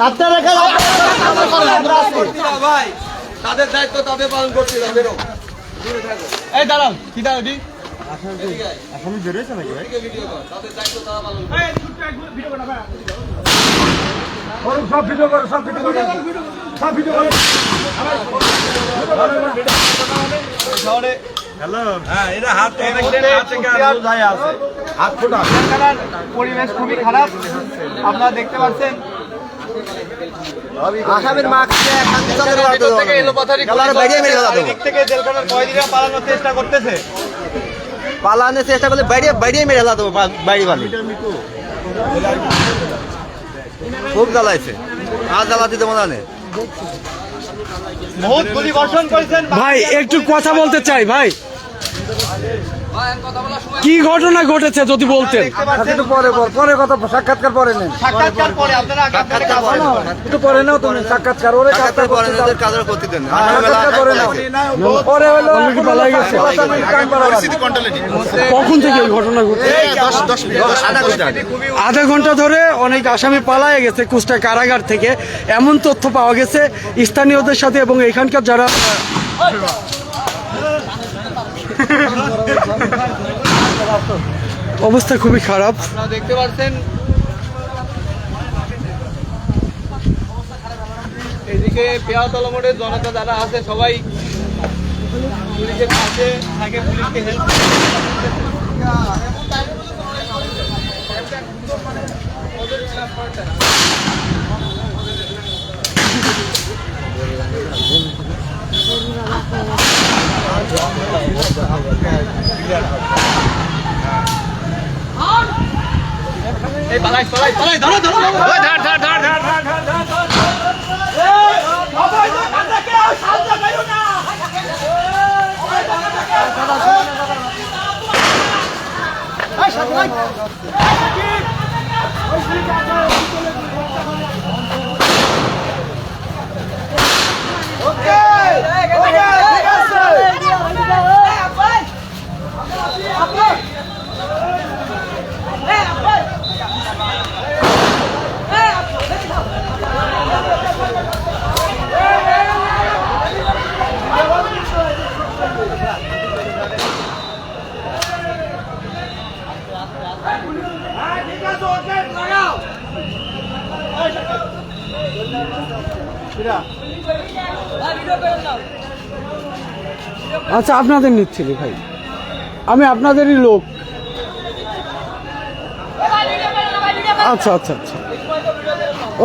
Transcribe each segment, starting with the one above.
আপনারা ভাই তাদের দায়িত্ব তাদের পালন করতে হবে। এই দাঁড়াও কি দাও দি আসামি বেরোয়েছে নাকি ভাই? তাদের দায়িত্ব তারা পালন করবে। সব ভিডিও করো, সব ভিডিও করো, সব ভিডিও করো। হ্যালো, হ্যাঁ, এরা হাত পরিবেশ খুবই খারাপ আপনারা দেখতে পাচ্ছেন। আসামির মাকে থেকে জেলখানার কয়েদিরা পালানোর চেষ্টা করতেছে। পালানোর চেষ্টা করলে বাইরে বাইরে মেরে হেলা দেবো বাইরে বালি খুব জ্বালাইছে আর জ্বালাতে দেবো না। বহুত গুলি বর্ষণ করেছেন ভাই একটু কথা বলতে চাই ভাই, কি ঘটনা ঘটেছে যদি বলতেন। একটু পরে বল, পরে কথা, সাক্ষাৎকার পরে নেন, সাক্ষাৎকার পরে আপনারা আগে আপনাদের কাজ করেন। একটু পরে নাও তুমি সাক্ষাৎকার, ওরে সাক্ষাৎকার পরে এদের কাজের করতে দেন। সাক্ষাৎকার পরে নাও, পরে হলো অলরেডি পালাই গেছে। কখন থেকে এই ঘটনা ঘটছে? আধা ঘন্টা ধরে অনেক আসামি পালায়ে গেছে কুষ্টিয়া কারাগার থেকে, এমন তথ্য পাওয়া গেছে স্থানীয়দের সাথে এবং এখানকার যারা অবস্থা খুবই খারাপ। আপনারা দেখতে পাচ্ছেন এদিকে পেয়াতলা মোড়ের জনতা যারা আছে সবাই পুলিশের কাছে থাকে, পুলিশকে হেল্প এই পালাই পালাই পালাই ধরো ধরো ধর ধর ধর ধর আচ্ছা আপনাদের নিচ্ছিল ভাই, আমি আপনাদেরই লোক। আচ্ছা আচ্ছা আচ্ছা,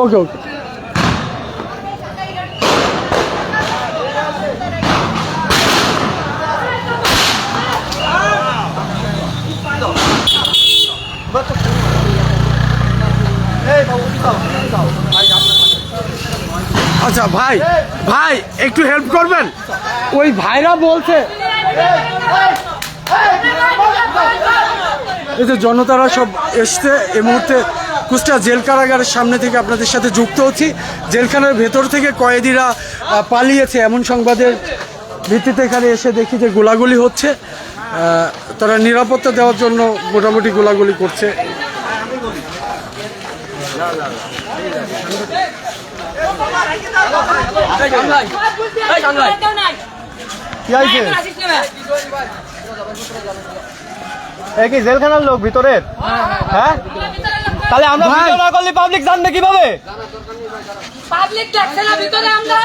ওকে ওকে। আচ্ছা ভাই, ভাই একটু হেল্প করবেন, ওই ভাইরা বলছে এই যে জনতারা সব এসছে এই মুহূর্তে কুষ্টিয়া জেল কারাগারের সামনে থেকে আপনাদের সাথে যুক্ত হচ্ছি। জেলখানার ভেতর থেকে কয়েদিরা পালিয়েছে এমন সংবাদের ভিত্তিতে এখানে এসে দেখি যে গোলাগুলি হচ্ছে। তারা নিরাপত্তা দেওয়ার জন্য মোটামুটি গোলাগুলি করছে। কি জেলখানার লোক ভিতরের? হ্যাঁ, তাহলে আমরা ভিডিও না করলে পাবলিক জানবে কিভাবে? পাবলিক দেখছে না ভিতরে আমরা।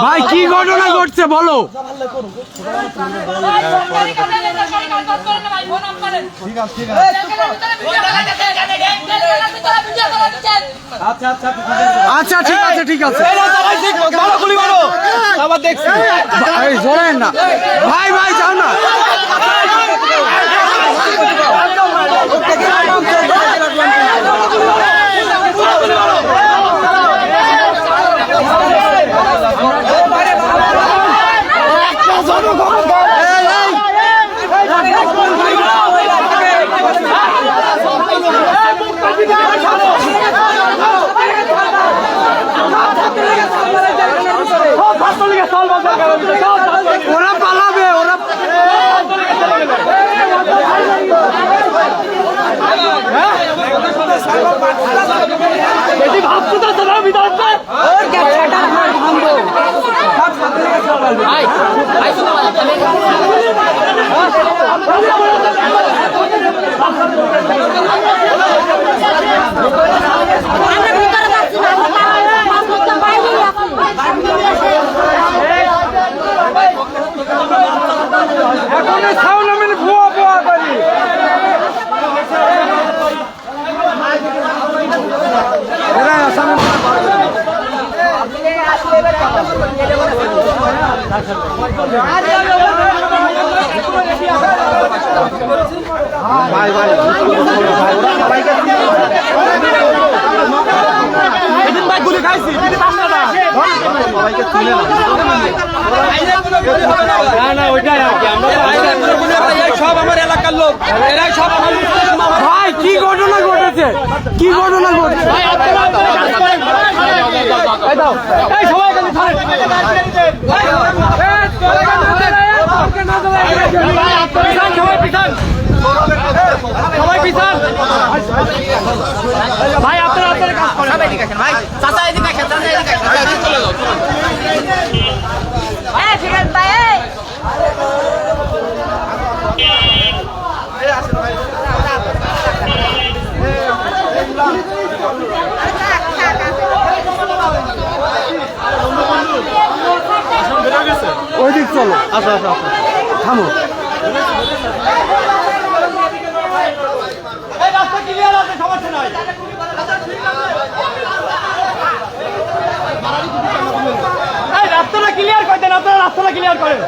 ভাই কি ঘটনা ঘটছে বলো। আচ্ছা ঠিক আছে ঠিক আছে, আবার দেখছি জোরেন না ভাই, ভাই যাও না। ওরা পালাবে, ওরা সব আমার এলাকার লোক, এরাই সব আমার ভাই কি ঘটনা ঘটেছে? কি ঘটনা ঘটেছে? ভাই আপনারা আপনারা কাজ করেন সবাই এদিকে আসেন ভাই চাচা এদিকে আসেন চাচা এদিকে আসেন চলে যাও এই ফিরাজ ভাই এই ওই দিক চলো, আসো আসো আসো। থামো। এই রাস্তা ক্লিয়ার আছে সমস্যা নাই এই রাস্তাটা ক্লিয়ার করে দেন আপনারা রাস্তাটা ক্লিয়ার করেন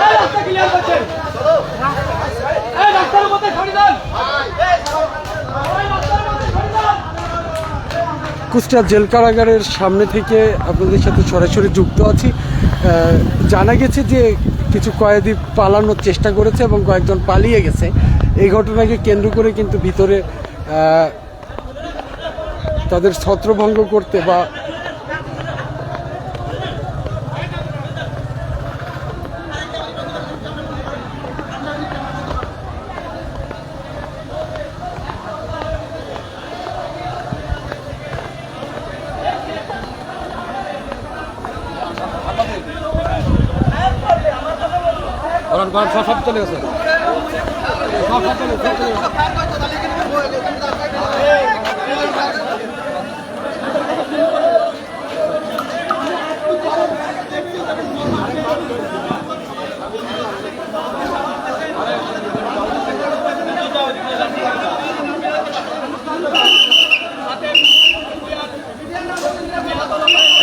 এই রাস্তা ক্লিয়ার করছেন এই রাস্তার মধ্যে সরে যান কুষ্টিয়া জেল কারাগারের সামনে থেকে আপনাদের সাথে সরাসরি যুক্ত আছি। জানা গেছে যে কিছু কয়েদি পালানোর চেষ্টা করেছে এবং কয়েকজন পালিয়ে গেছে। এই ঘটনাকে কেন্দ্র করে কিন্তু ভিতরে তাদের ছত্রভঙ্গ করতে বা সব চলে গেছে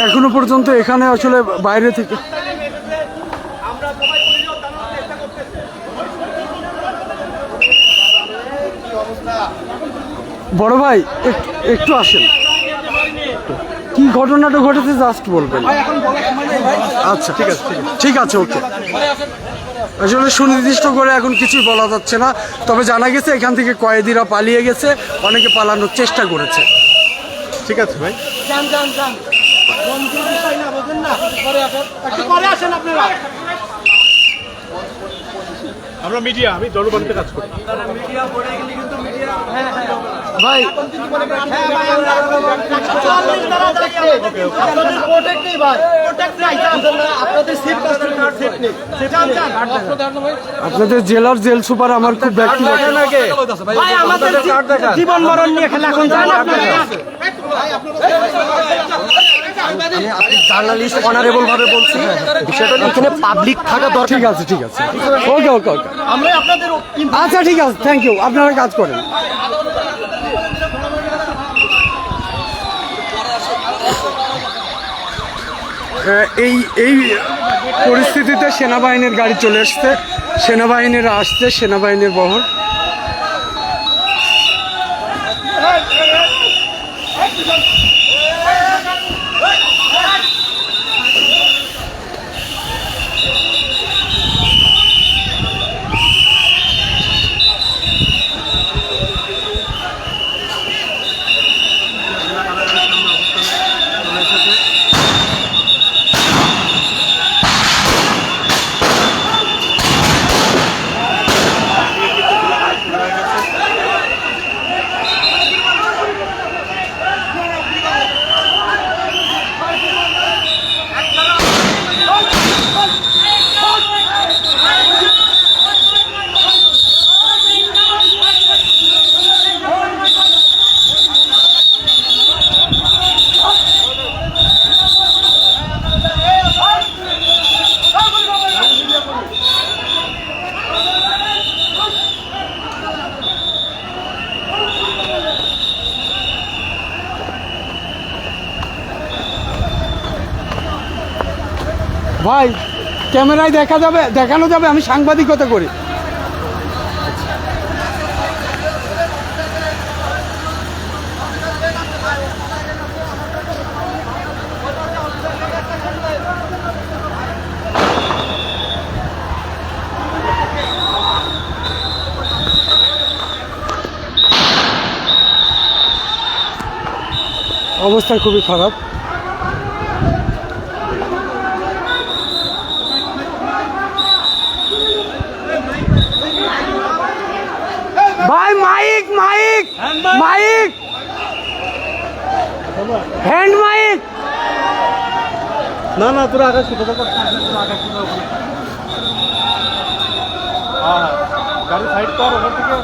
এখনো পর্যন্ত এখানে আসলে বাইরে থেকে বড় ভাই একটু আসেন, কি ঘটনাটা ঘটেছে জাস্ট বলবেন। আচ্ছা ঠিক আছে ঠিক আছে ওকে। আসলে সুনির্দিষ্ট করে এখন কিছুই বলা যাচ্ছে না, তবে জানা গেছে এখান থেকে কয়েদিরা পালিয়ে গেছে, অনেকে পালানোর চেষ্টা করেছে। ঠিক আছে ভাই। আমরা মিডিয়া, আমি জলবাণীতে কাজ করি। ভাই আপনাদের জেলার জেল সুপার আমার খুব ব্যক্তিগত জীবন মরণ নিয়ে খেলা এখন আপনি জার্নালিস্ট অনারেবল ভাবে বলছি, বিষয়টা এখানে পাবলিক থাকা দরকার। ঠিক আছে ওকে ওকে ওকে আচ্ছা ঠিক আছে, থ্যাংক ইউ, আপনারা কাজ করেন। এই পরিস্থিতিতে সেনাবাহিনীর গাড়ি চলে এসছে, সেনাবাহিনীরা আসছে, সেনাবাহিনীর বহর। ভাই ক্যামেরায় দেখানো যাবে আমি সাংবাদিকতা করি। অবস্থা খুবই খারাপ। ভাই মাইক হ্যান্ড মাইক না তোরা আকাশ গাড়ি সাইড কর ওখান থেকে।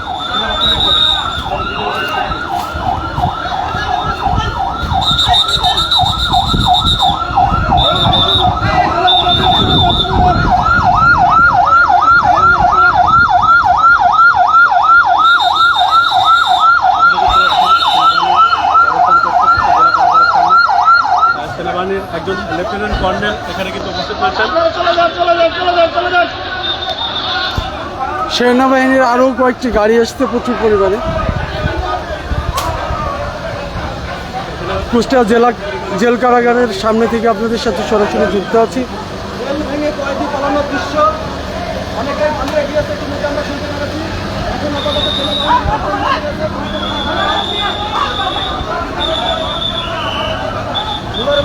সেনাবাহিনীর একজন লেফটেন্যান্ট কর্নেল এখানে কিন্তু উপস্থিত রয়েছেন। সেনাবাহিনীর আরও কয়েকটি গাড়ি আসছে প্রচুর পরিমাণে। কুষ্টিয়া জেল কারাগারের সামনে থেকে আপনাদের সাথে সরাসরি যুক্ত আছি।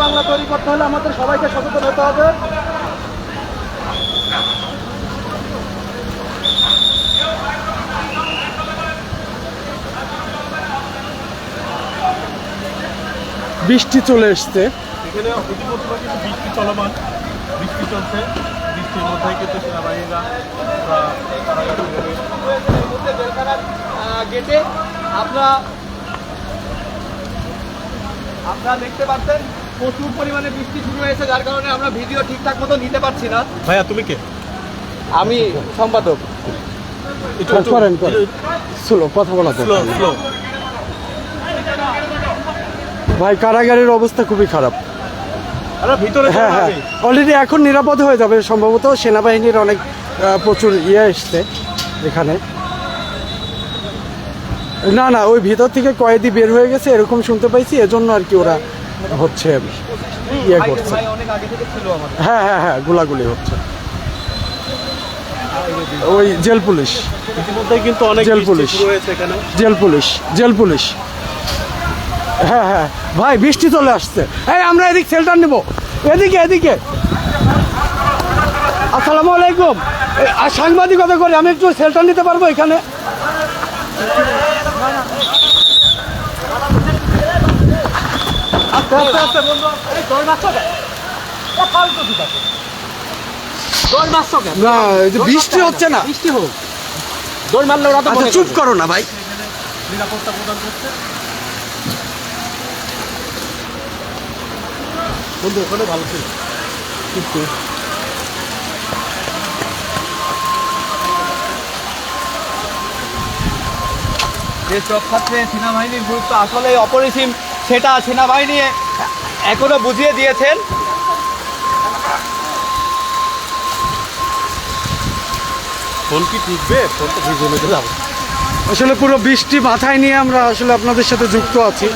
বাংলা তৈরি করতে হলে আমাদের সবাইকে সচেতন হতে হবে। বৃষ্টি চলে এসছে। এখানে ইতিমধ্যে কিন্তু বৃষ্টি চলমান, বৃষ্টি চলছে। বৃষ্টির মধ্যে কিন্তু সেনাবাহিনীরা গেটে আপনারা দেখতে পাচ্ছেন প্রচুর পরিমাণে বৃষ্টি শুরু হয়েছে, যার কারণে আমরা ভিডিও ঠিকঠাক মতো নিতে পারছি না। ভাইয়া তুমি কে? আমি সম্পাদক। করেন স্লো কথা বলা তো। স্লো ভাই কারাগারের অবস্থা খুবই খারাপ। ভিতরে হ্যাঁ অলরেডি এখন নিরাপদ হয়ে যাবে সম্ভবত। সেনাবাহিনীর অনেক প্রচুর এসছে এখানে। না ওই ভিতর থেকে কয়েদি বের হয়ে গেছে এরকম শুনতে পাইছি, এজন্য আর কি ওরা হচ্ছে করছে। হ্যাঁ গোলাগুলি হচ্ছে। ওই জেল পুলিশ ইতিমধ্যে কিন্তু অনেক জেল পুলিশ রয়েছে এখানে। জেল পুলিশ হ্যাঁ ভাই বৃষ্টি চলে আসছে। আমরা এদিক শেল্টার নেব, এদিকে। আসসালামু আলাইকুম। আর সাংবাদিকতা করে আমি একটু শেল্টার নিতে পারবো এখানে? না বৃষ্টি হচ্ছে না। বৃষ্টি হোক, দৌড় মারলে ওরা তো আচ্ছা চুপ করো না ভাই। নিরাপত্তা প্রদান করছে বন্ধু, ওখানে ভালো ছিল কিন্তু দেশ রক্ষার্থে সেনাবাহিনীর গুরুত্ব আসলে অপরিসীম, সেটা সেনাবাহিনী এখনো বুঝিয়ে দিয়েছেন। ফোন কি টিকবে? ফোন তো ভিজে লেগে যাবে। আসলে পুরো বৃষ্টি মাথায় নিয়ে আমরা আসলে আপনাদের সাথে যুক্ত আছি।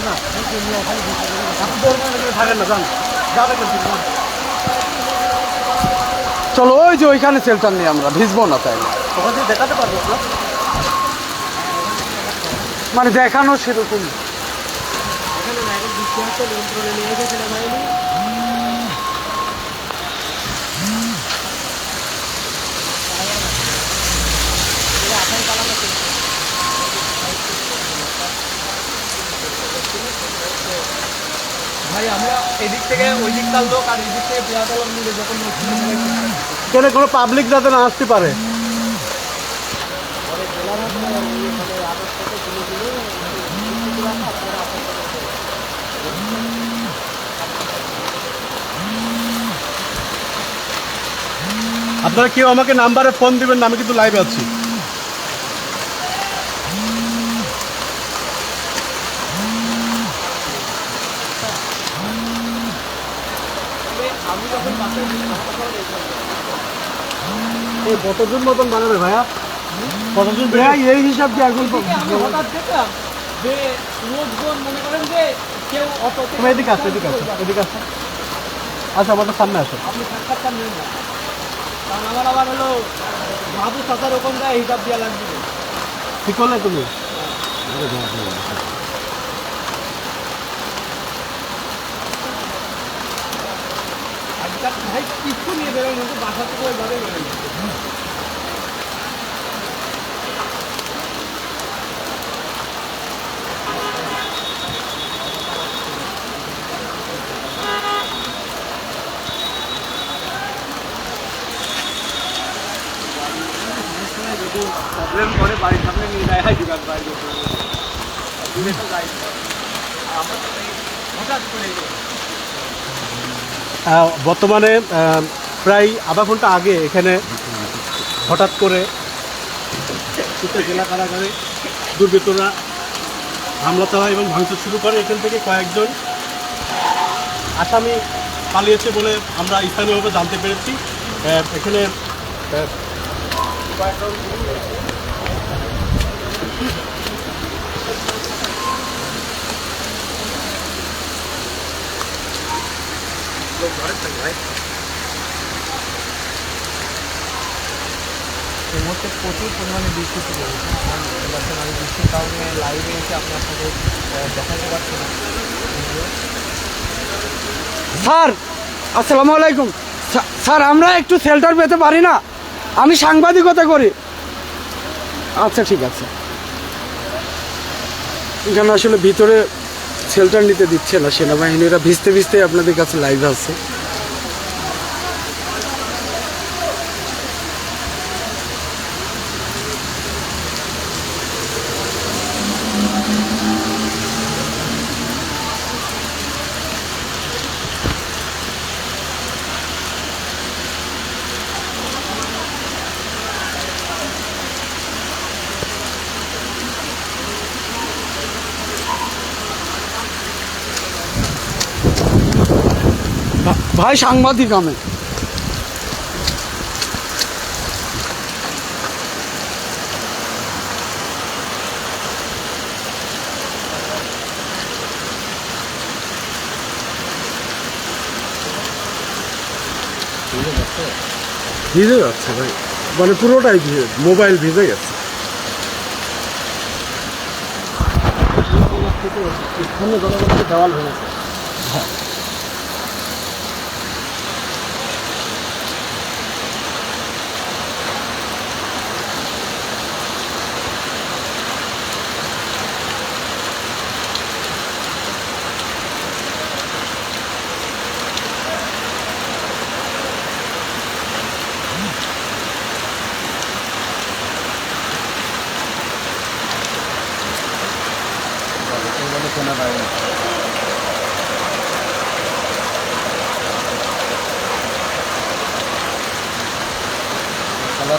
চলো ওই যে ওইখানে শেল্টার নিয়ে আমরা ভিজবো না, তাই ওখান থেকে দেখাতে পারবো না, মানে দেখানো সেরকম। ভাই আমরা এদিক থেকে ওই দিককার লোক আর এদিক থেকে পেয়াদালাম মিলে যখন কেন কোনো পাবলিক যাতে না আসতে পারে। আপনারা কেউ আমাকে নাম্বারে ফোন দিবেন না, আমি কিন্তু লাইভে আছি। এই কতজন মতন বানাবে ভাইয়া? কতজন ভাইয়া এই হিসাব কি এখন হঠাৎ দেখলাম যে লোকজন মনে করেন যে কেউ অত এদিকে আসছে, এদিকে আসছে, এদিকে আসছে। আচ্ছা, আমাদের সামনে আসো। আপনি সাক্ষাৎকার নিন না, কারণ আমার আবার হলো মাদু চাচার ওখান থেকে হিসাব দেওয়া লাগবে। ঠিক করলে তুমি? আজকাল ভাই কিছু নিয়ে বেরোয় না, বাসা থেকে ওইভাবে বেরোয়। প্রবলেম করে বাড়ির সামনে নিয়ে যায় দোকান বাড়ি দূরে তো যাই হঠাৎ করে বর্তমানে প্রায় আধা ঘন্টা আগে এখানে হঠাৎ করে জেলা কারাগারে দুর্বৃত্তরা হামলা চালায় এবং ভাঙচুর শুরু করে। এখান থেকে কয়েকজন আসামি পালিয়েছে বলে আমরা স্থানীয়ভাবে জানতে পেরেছি। এখানে এই মুহূর্তে প্রচুর পরিমাণে বৃষ্টি শুরু হয়েছে। আমি বৃষ্টির কারণে লাইভে এসে আপনি আপনাদের দেখাতে পারছি না। স্যার, আসসালামু আলাইকুম। স্যার, আমরা একটু শেল্টার পেতে পারি না? আমি সাংবাদিকতা করি। আচ্ছা, ঠিক আছে। এখানে আসলে ভিতরে শেল্টার নিতে দিচ্ছে না সেনাবাহিনীরা, ভিজতে ভিজতে আপনাদের কাছে লাইভ আছে। ভাই সাংবাদিক আমি। ভিজে যাচ্ছে ভাই, মানে পুরোটাই ভিজে, মোবাইল ভিজে গেছে। দেওয়াল ভেঙেছে।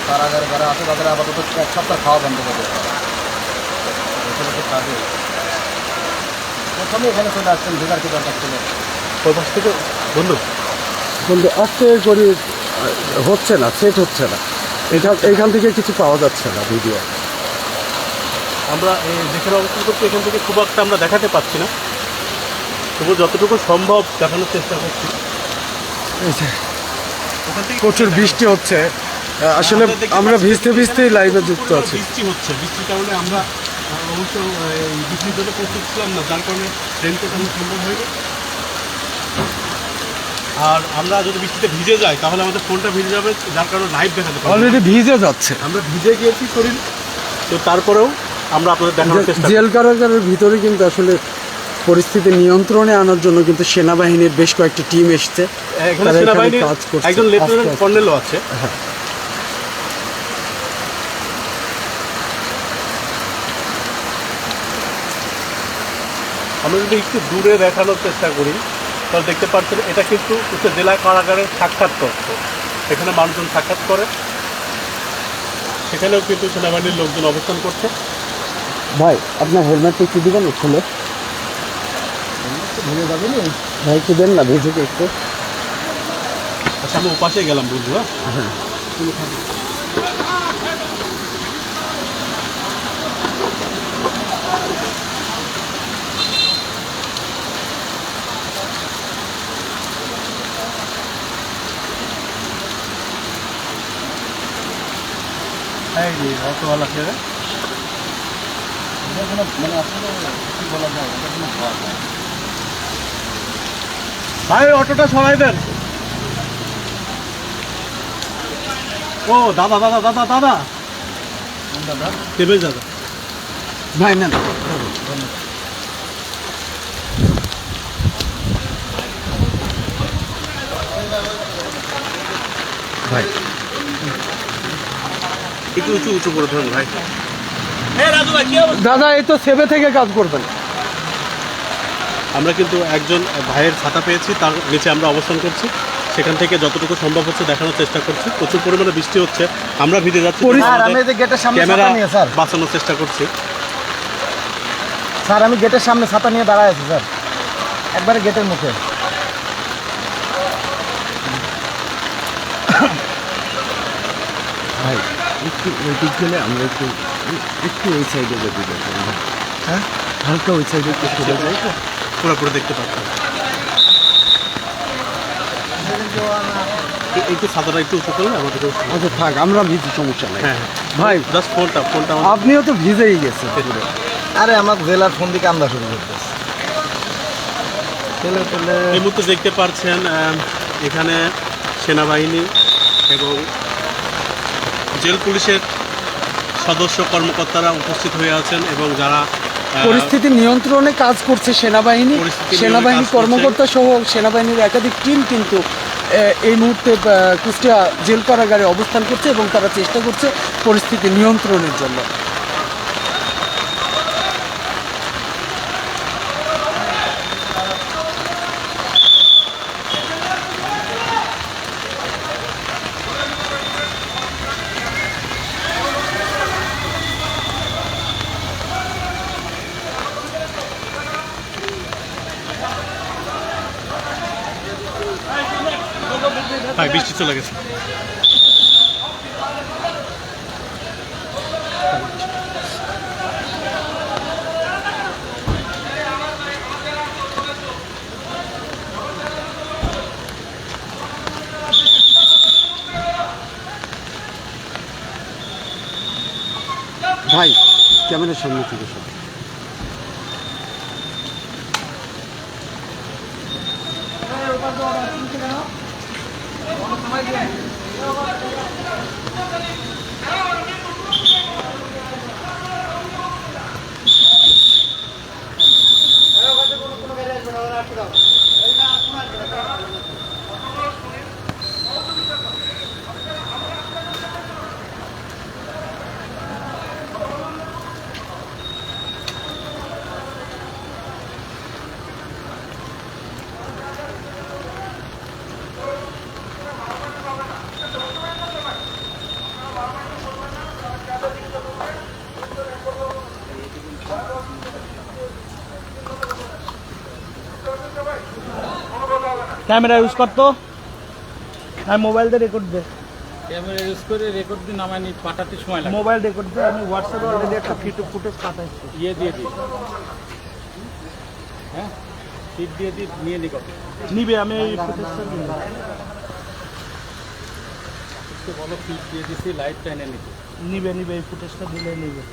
কারাগারে যারা আছে তাদের আপাতত এক সপ্তাহ খাওয়া বন্ধ করে প্রথমে এখানে চলে আসছেন, ঢোকার কি দরকার ছিল? ওই পাশ থেকে বন্ধু বন্ধু আস্তে করে হচ্ছে না, সেট হচ্ছে না। এখান থেকে কিছু পাওয়া যাচ্ছে না ভিডিও। আমরা যেখানে অবস্থান করছি এখান থেকে খুব একটা আমরা দেখাতে পাচ্ছি না, তবু যতটুকু সম্ভব দেখানোর চেষ্টা করছি। ওখান থেকে প্রচুর বৃষ্টি হচ্ছে, আসলে আমরা ভিজতে ভিজতেই লাইভে যুক্ত আছি। বৃষ্টি হচ্ছে, বৃষ্টির কারণে আমরা অবশ্য এই বৃষ্টির জন্য প্রস্তুত ছিলাম না, যার কারণে রেনকোট আমরা সম্ভব হয়নি। আর আমরা যদি বৃষ্টিতে ভিজে যাই তাহলে আমাদের ফোনটা ভিজে যাবে, যার কারণে লাইভ দেখাতে পারবো। অলরেডি ভিজে যাচ্ছে। আমরা ভিজে গিয়েছি শরীর, তো তারপরেও আমরা আপনাদের দেখানোর চেষ্টা জেল কারাগারের ভিতরে কিন্তু আসলে পরিস্থিতি নিয়ন্ত্রণে আনার জন্য কিন্তু সেনাবাহিনীর বেশ কয়েকটি টিম এসছে। এখানে তারা সেনাবাহিনীর কাজ করছে। একজন লেফটেন্যান্ট কর্নেলও আছে। আমরা যদি একটু দূরে দেখানোর চেষ্টা করি তাহলে দেখতে পাচ্ছেন এটা কিন্তু জেলা কারাগারের সাক্ষাৎ কক্ষ। এখানে মানুষজন সাক্ষাৎ করে, সেখানেও কিন্তু সেনাবাহিনীর লোকজন অবস্থান করছে। ভাই, আপনার হেলমেটটা একটু দিবেন খুলে? ভিজে যাবে না ভাই, একটু দেন না, ভিজুকে একটু। আচ্ছা আমি ওপাশে গেলাম বন্ধু। হ্যাঁ এই যে অটোওয়ালা ছেড়ে ভাই অটোটা সরাই দেন। ও দাদা দাদা দাদা দাদা দাদা দেবে দাদা ভাই না ভাই একটু উঁচু উঁচু করে ধরুন ভাই। হ্যাঁ রাজু ভাই কি অবস্থা? দাদা এই তো সেবে থেকে কাজ করবেন। আমরা কিন্তু একজন ভাইয়ের ছাতা পেয়েছি, তার নিচে আমরা অবস্থান করছি। সেখান থেকে যতটুকু সম্ভব হচ্ছে দেখানোর চেষ্টা করছি। প্রচুর পরিমাণে বৃষ্টি হচ্ছে, আমরা ভিজে যাচ্ছি। আমি এই যে গেটের সামনে ক্যামেরা ছাতা নিয়ে স্যার বাঁচানোর চেষ্টা করছি। স্যার আমি গেটের সামনে ছাতা নিয়ে দাঁড়ায় আছি স্যার, একবারে গেটের মুখে। ভাই একটু ওই দিক গেলে আমরা একটু ওই সাইডে যদি দেখেন, হ্যাঁ হালকা ওই সাইডে একটু চলে যাই তো পুরোপুরি দেখতে পাচ্ছেন। একটু ছাতাটা একটু উঁচু করলে আমাদের। আচ্ছা থাক, আমরা ভিজি, সমস্যা নাই। হ্যাঁ ভাই জাস্ট ফোনটা আপনিও তো ভিজেই গেছে পুরো। আরে আমার জেলার ফোন দিকে আমরা শুরু করতেছি। এই মুহূর্তে দেখতে পাচ্ছেন এখানে সেনাবাহিনী এবং জেল পুলিশের সদস্য কর্মকর্তারা উপস্থিত হয়ে আছেন এবং যারা পরিস্থিতি নিয়ন্ত্রণে কাজ করছে সেনাবাহিনী। পরিস্থিতি সেনাবাহিনী নিয়ন্ত্রণে কাজ করছে। কর্মকর্তা সহ সেনাবাহিনীর একাধিক টিম কিন্তু এই মুহূর্তে কুষ্টিয়া জেল কারাগারে অবস্থান করছে এবং তারা চেষ্টা করছে পরিস্থিতি নিয়ন্ত্রণের জন্য। হ্যাঁ বৃষ্টি চলে গেছে। ভাই ক্যামেরার সামনে থেকে সব ক্যামেরা ইউজ করতো, আমি মোবাইল দিয়ে রেকর্ড দে। ক্যামেরা ইউজ করে রেকর্ড দিন আমায় পাঠাতে সময় লাগে। মোবাইল রেকর্ড দিয়ে আমি হোয়াটসঅ্যাপে অলরেডি একটা ফুটেজ পাঠাইছি। ইয়ে দিয়ে দিই, হ্যাঁ সিট দিয়ে দিই, নিয়ে নিকো নিবে, আমি এই ফুটেজটা নিব। একটু বলো ফিট দিয়ে দিচ্ছি, লাইটটা এনে নিতে। নিবে এই ফুটেজটা দিলে নিবে।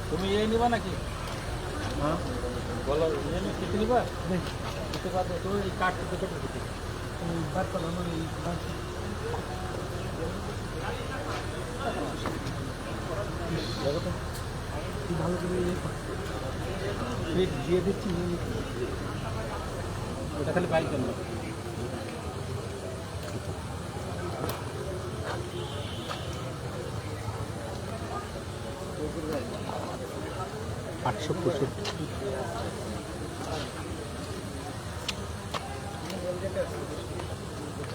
তুমি এই নিবা নাকি? হ্যাঁ বলো, ইয়ে নিয়ে কিছু নিবা? দিতে পারবে তো? এই কার্ডটা দেখে দিতে বার করো আমার এই ভালো করে ইয়ে কর। ফিট দিয়ে দিচ্ছি, নিয়ে নিচ্ছি। ওটা খালি বাইক কেন?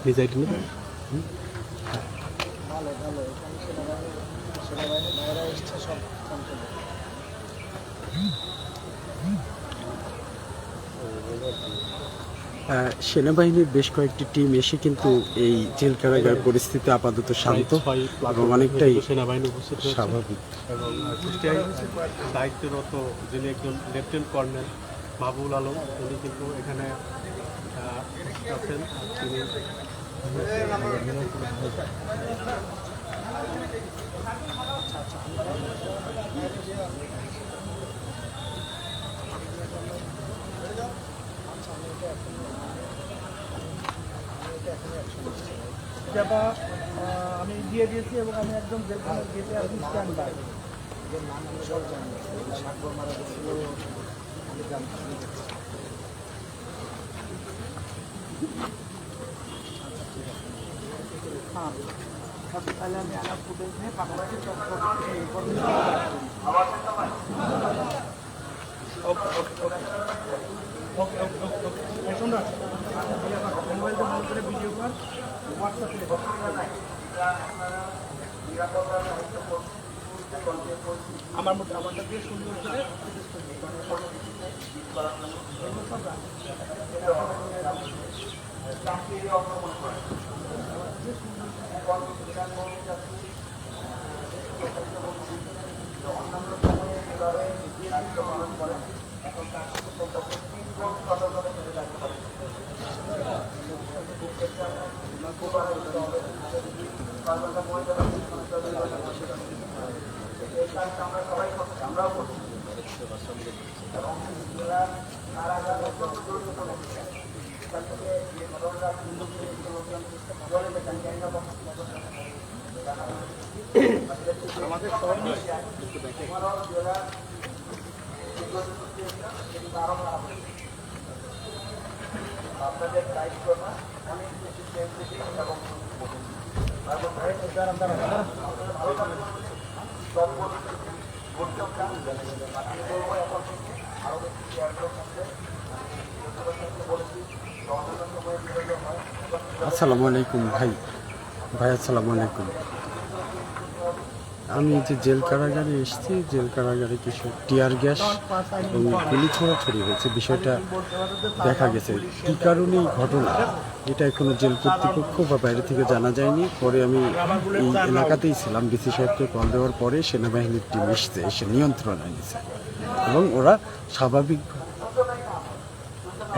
ডিজাইন সেনাবাহিনী ভাইয়েরা এসছে সব সেনাবাহিনীর বেশ কয়েকটি টিম এসে কিন্তু এই জেল কারাগার পরিস্থিতি আপাতত শান্ত এবং অনেকটাই সেনাবাহিনী উপস্থিত হয়েছে স্বাভাবিক। এবং কুষ্টিয়ায় দায়িত্বরত যিনি একজন লেফটেন্যান্ট কর্নেল মাহবুল আলম উনি কিন্তু এখানে আছেন। তিনি আমি দিয়ে দিয়েছি এবং আমি একদম জেলখানার গেটে আপনি স্ট্যান্ড বাই মারা গেছিল আমি জানতাম হ্যাঁ তাহলে আমি আলাপ ফুটেজ নিয়ে পাশাপাশি ওকে ওকে ওকে ওকে ওকে শোনো মোবাইলটা ভালো করে ভিডিও কর হোয়াটসঅ্যাপে আমারটা দিয়ে সুন্দর করে আমাদের সবাই আপনাদের দায়িত্ব না অনেক বেশি সেন্সিটিভ এবং আসসালামু আলাইকুম ভাই আসসালামু আলাইকুম। আমি যে জেল কারাগারে এসেছি, জেল কারাগারে কিছু টিয়ার গ্যাস এবং গুলি ছোড়াছড়ি হয়েছে, বিষয়টা দেখা গেছে। কী কারণে এই ঘটনা এটা এখনো জেল কর্তৃপক্ষ বা বাইরে থেকে জানা যায়নি। পরে আমি এই এলাকাতেই ছিলাম, ডিসি সাহেবকে কল দেওয়ার পরে সেনাবাহিনীর টিম এসে নিয়ন্ত্রণ এনেছে এবং ওরা স্বাভাবিক।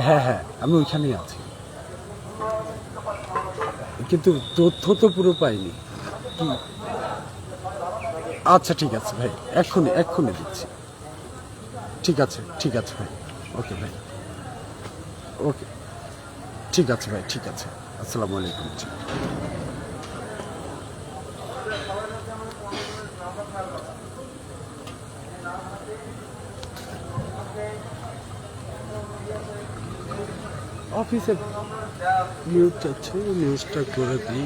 হ্যাঁ আমি ওইখানেই আছি, কিন্তু তথ্য তো পুরো পাইনি। কি আচ্ছা ঠিক আছে ভাই, এক্ষুনি দিচ্ছি। ঠিক আছে ভাই, ওকে ভাই, ওকে ঠিক আছে ভাই, ঠিক আছে। আসসালামু আলাইকুম। অফিসে নিউজ চাচ্ছে, নিউজটা করে দিই।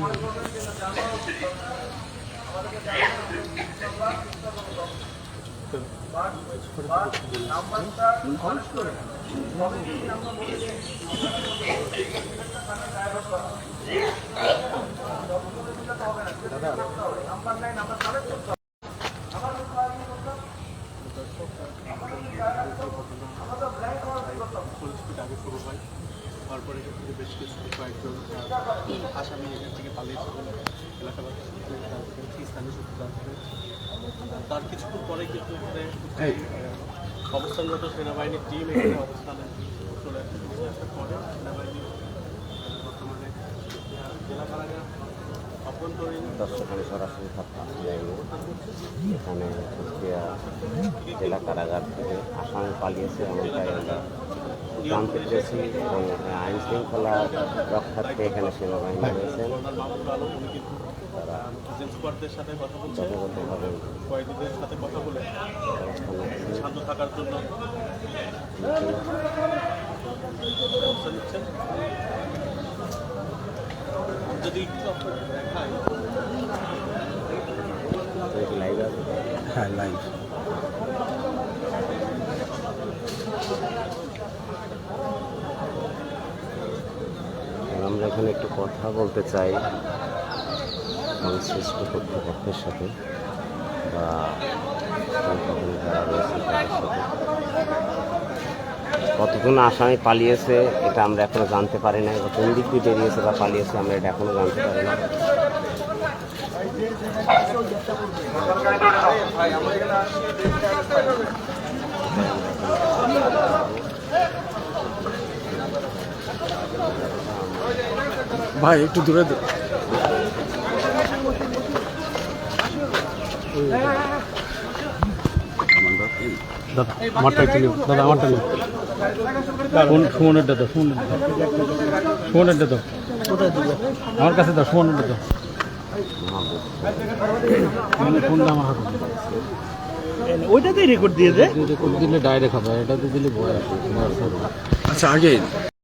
আগে শুরু হয়, তারপরে এখান থেকে বেশ কিছু কয়েকজন আসামি এখান থেকে পালিয়েছে বলে এলাকাবাসী স্থানীয় সূত্রে জানতে পেরেছি। তার কিছুক্ষণ পরে কিন্তু এখানে অবস্থানরত সেনাবাহিনীর টিম এখানে অবস্থানে চলে আসার পরে সেনাবাহিনী বর্তমানে জেলা কারাগার অভ্যন্তরীণ দর্শকখানে সরাসরি যায়নি। এখানে কুষ্টিয়া জেলা কারাগার থেকে আসামি পালিয়েছে এমনটাই আমরা জানতে পেরেছি এবং আইন শৃঙ্খলা রক্ষার্থে এখানে সেনাবাহিনী রয়েছেন। তারা এজেন্টদের সাথে কথা বলছে, যথাযথভাবে কয়েদিদের সাথে কথা বলে শান্ত থাকার জন্য ব্যবস্থা নিচ্ছেন। যদি একটু আপনাদের দেখায়, লাইভ আছে। হ্যাঁ লাইভ। আমরা এখানে একটু কথা বলতে চাই সংশ্লিষ্ট কর্তৃপক্ষের সাথে। বা সংগঠনে যারা রয়েছে তাদের সাথে। কতজন আসামি পালিয়েছে এটা আমরা এখনো জানতে পারি না, বা কোন দিক দিয়ে বেরিয়েছে বা পালিয়েছে আমরা এটা এখনো জানতে পারি না। ভাই একটু দূরে দাদা আমারটা একটু নিও, দাদা আমারটা নিও। সুমনেরটা দাও, সুমনেরটা দাও, আমার কাছে দাও, সুমনেরটা দাও। ফোনটা আমার হাতে ওইটাতেই রেকর্ড দিয়ে দেয়। রেকর্ড দিলে ডাইরেক্ট হবে, এটাতে দিলে ভয় আছে। আচ্ছা আগে